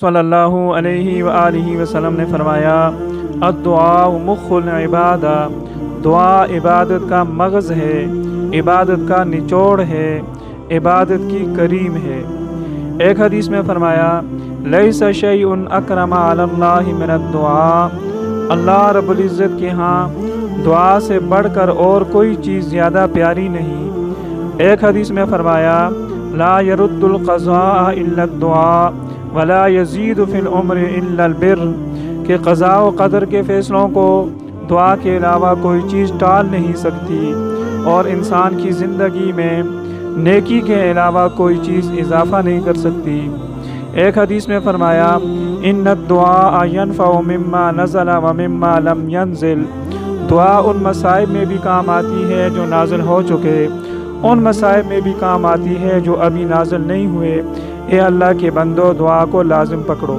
صلی اللہ علیہ وآلہ وسلم نے فرمایا، الدعاء مخ العبادہ، دعا عبادت کا مغز ہے، عبادت کا نچوڑ ہے، عبادت کی کریم ہے۔ ایک حدیث میں فرمایا، لیس شیء اکرم علی اللہ من الدعاء، اللہ رب العزت کے ہاں دعا سے بڑھ کر اور کوئی چیز زیادہ پیاری نہیں۔ ایک حدیث میں فرمایا، لا يرد القضاء الا الدعاء ولا يزيد في العمر الا البر، کہ قضاء و قدر کے فیصلوں کو دعا کے علاوہ کوئی چیز ٹال نہیں سکتی، اور انسان کی زندگی میں نیکی کے علاوہ کوئی چیز اضافہ نہیں کر سکتی۔ ایک حدیث میں فرمایا، ان الدعاء ينفع مما نزل ومما لم ينزل، دعا ان مصائب میں بھی کام آتی ہے جو نازل ہو چکے، ان مصائب میں بھی کام آتی ہے جو ابھی نازل نہیں ہوئے۔ اے اللہ کے بندو، دعا کو لازم پکڑو۔